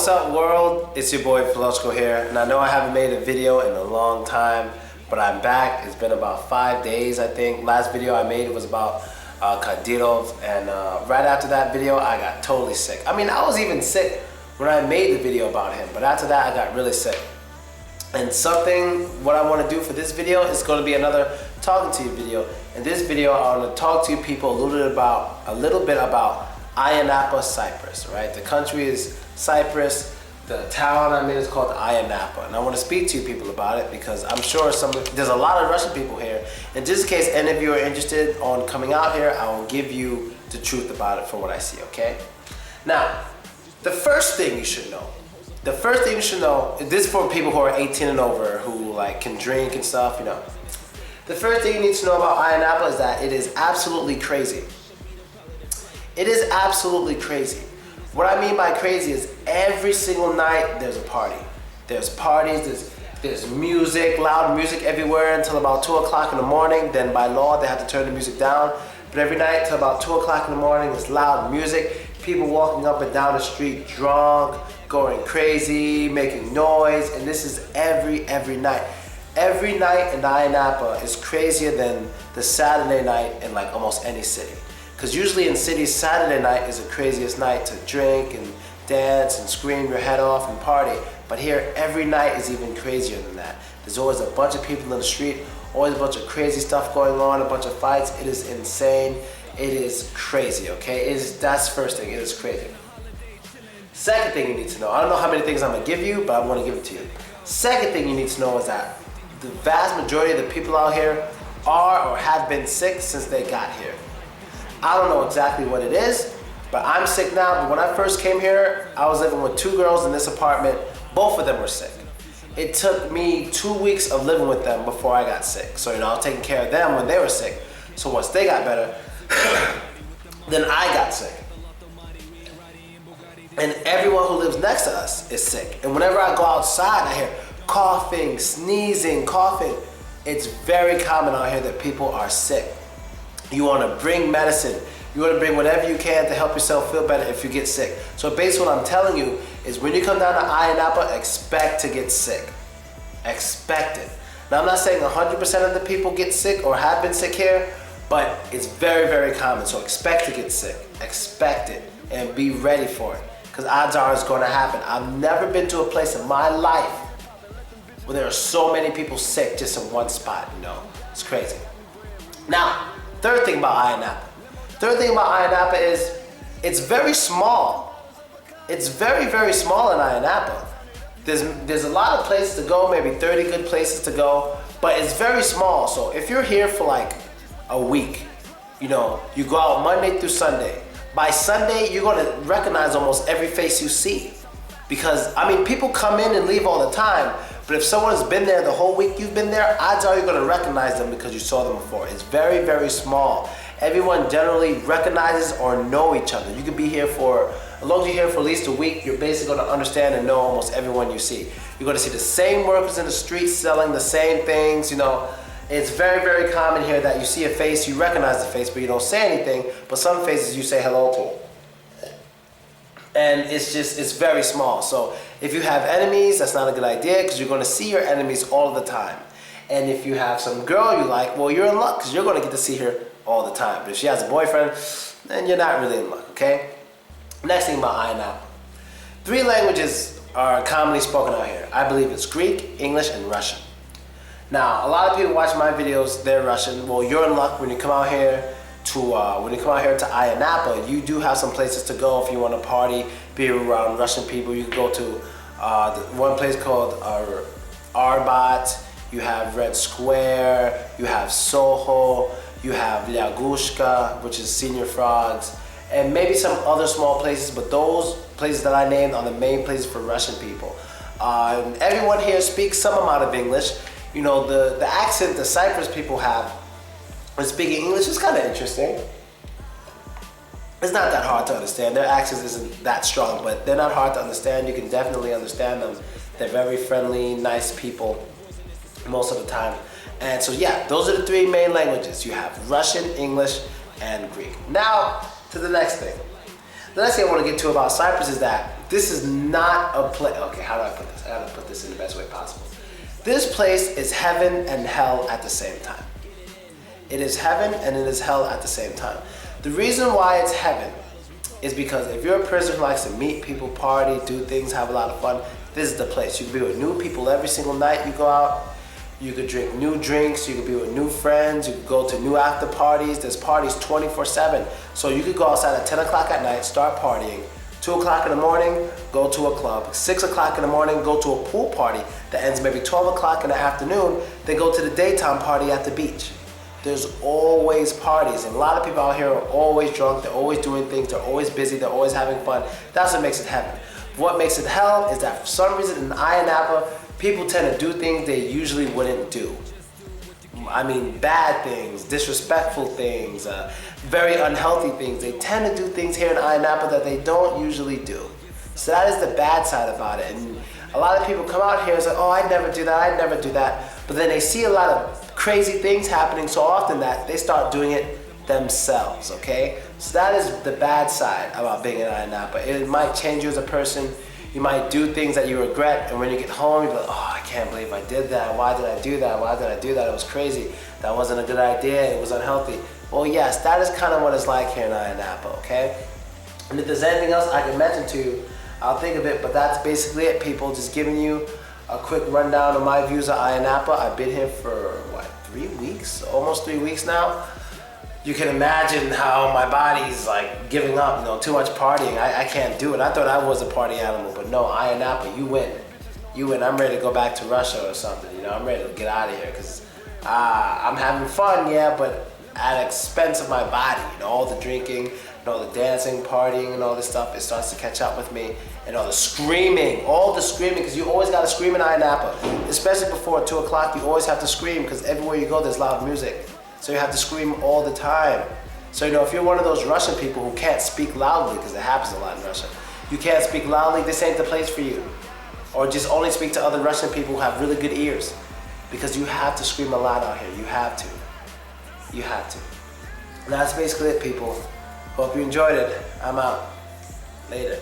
what's up world? It's your boy Philochko here, and I know I haven't made a video in a long time, but I'm back. It's been about 5 days, I think. Last video I made was about Kadyrov, and right after that video I got totally sick. I mean, I was even sick when I made the video about him, but after that I got really sick. And what I want to do for this video is going to be another talking to you video. In this video I want to talk to you people a little bit about Ayia Napa, Cyprus, right? The country is Cyprus. The town I'm in is called Ayia Napa, and I want to speak to you people about it because I'm sure there's a lot of Russian people here. And just in case any of you are interested on coming out here, I will give you the truth about it from what I see, okay? Now, the first thing you should know, this is for people who are 18 and over, who like can drink and stuff, you know. The first thing you need to know about Ayia Napa is that it is absolutely crazy. It is absolutely crazy. What I mean by crazy is every single night there's a party. There's parties, there's music, loud music everywhere until about 2 o'clock in the morning. Then by law they have to turn the music down. But every night till about 2 o'clock in the morning it's loud music. People walking up and down the street drunk, going crazy, making noise, and this is every night. Every night in Ayia Napa is crazier than the Saturday night in like almost any city. Because usually in cities, Saturday night is the craziest night to drink and dance and scream your head off and party. But here, every night is even crazier than that. There's always a bunch of people in the street, always a bunch of crazy stuff going on, a bunch of fights. It is insane. It is crazy, okay? That's the first thing, it is crazy. Second thing you need to know, I don't know how many things I'm gonna give you, but I'm gonna give it to you. Second thing you need to know is that the vast majority of the people out here are or have been sick since they got here. I don't know exactly what it is, but I'm sick now. But when I first came here, I was living with 2 girls in this apartment. Both of them were sick. It took me 2 weeks of living with them before I got sick. So, you know, I was taking care of them when they were sick. So once they got better, then I got sick. And everyone who lives next to us is sick. And whenever I go outside, I hear coughing, sneezing, coughing. It's very common out here that people are sick. You want to bring medicine. You want to bring whatever you can to help yourself feel better if you get sick. So basically what I'm telling you is when you come down to Ayia Napa, expect to get sick. Expect it. Now I'm not saying 100% of the people get sick or have been sick here, but it's very common. So expect to get sick. Expect it and be ready for it. Because odds are it's going to happen. I've never been to a place in my life where there are so many people sick just in one spot, you know. It's crazy. Now, third thing about Ayia Napa. Third thing about Ayia Napa is it's very small. It's very small in Ayia Napa. There's a lot of places to go, maybe 30 good places to go, but it's very small. So if you're here for like a week, you know, you go out Monday through Sunday. By Sunday, you're gonna recognize almost every face you see. Because, I mean, people come in and leave all the time, but if someone's been there the whole week you've been there, odds are you're gonna recognize them because you saw them before. It's very small. Everyone generally recognizes or know each other. You could be here as long as you're here for at least a week, you're basically gonna understand and know almost everyone you see. You're gonna see the same workers in the street selling the same things, you know. It's very common here that you see a face, you recognize the face, but you don't say anything, but some faces you say hello to. And it's very small. So if you have enemies, that's not a good idea because you're going to see your enemies all the time. And if you have some girl you like, well, you're in luck because you're going to get to see her all the time. But if she has a boyfriend, then you're not really in luck, okay? Next thing about Ayia Napa. 3 languages are commonly spoken out here. I believe it's Greek, English, and Russian. Now, a lot of people watch my videos, they're Russian. Well, you're in luck when you come out here to Ayia Napa. You do have some places to go if you want to party, be around Russian people. You can go to one place called Arbat. You have Red Square. You have Soho. You have Lyagushka, which is Senior Frogs, and maybe some other small places. But those places that I named are the main places for Russian people. Everyone here speaks some amount of English. You know, the accent the Cyprus people have when speaking English is kind of interesting. It's not that hard to understand. Their accent isn't that strong, but they're not hard to understand. You can definitely understand them. They're very friendly, nice people most of the time. And so yeah, those are the 3 main languages. You have Russian, English, and Greek. Now to the next thing. The next thing I want to get to about Cyprus is that This is not a place. Okay, how do I put this? I gotta put this in the best way possible. This place is heaven and hell at the same time. It is heaven and it is hell at the same time. The reason why it's heaven is because if you're a person who likes to meet people, party, do things, have a lot of fun, this is the place. You can be with new people every single night you go out. You could drink new drinks, you could be with new friends, you could go to new after parties. There's parties 24/7. So you could go outside at 10 o'clock at night, start partying. 2 o'clock in the morning, go to a club. 6 o'clock in the morning, go to a pool party that ends maybe 12 o'clock in the afternoon. Then go to the daytime party at the beach. There's always parties, and a lot of people out here are always drunk, they're always doing things, they're always busy, they're always having fun. That's what makes it heaven. What makes it hell is that for some reason in Ayia Napa, people tend to do things they usually wouldn't do. I mean, bad things, disrespectful things, very unhealthy things. They tend to do things here in Ayia Napa that they don't usually do. So that is the bad side about it. And a lot of people come out here and say, oh, I'd never do that, I'd never do that. But then they see a lot of crazy things happening so often that they start doing it themselves, okay? So that is the bad side about being in Ayia Napa. It might change you as a person. You might do things that you regret, and when you get home, you're like, oh, I can't believe I did that. Why did I do that? Why did I do that? It was crazy. That wasn't a good idea. It was unhealthy. Well, yes, that is kind of what it's like here in Ayia Napa, okay? And if there's anything else I can mention to you, I'll think of it, but that's basically it, people. Just giving you a quick rundown of my views of Ayia Napa. I've been here for, 3 weeks? Almost 3 weeks now. You can imagine how my body's like giving up, too much partying. I can't do it. I thought I was a party animal, but no, Ayia Napa, you win. You win. I'm ready to go back to Russia or something, I'm ready to get out of here because I'm having fun, yeah, but at the expense of my body. All the drinking, all the dancing, partying, and all this stuff, it starts to catch up with me. And all the screaming, because you always gotta scream in Ayia Napa. Especially before 2 o'clock, you always have to scream because everywhere you go, there's loud music. So you have to scream all the time. So if you're one of those Russian people who can't speak loudly, because it happens a lot in Russia, you can't speak loudly, this ain't the place for you. Or just only speak to other Russian people who have really good ears. Because you have to scream a lot out here, you have to. You have to. And that's basically it, people. Hope you enjoyed it. I'm out. Later.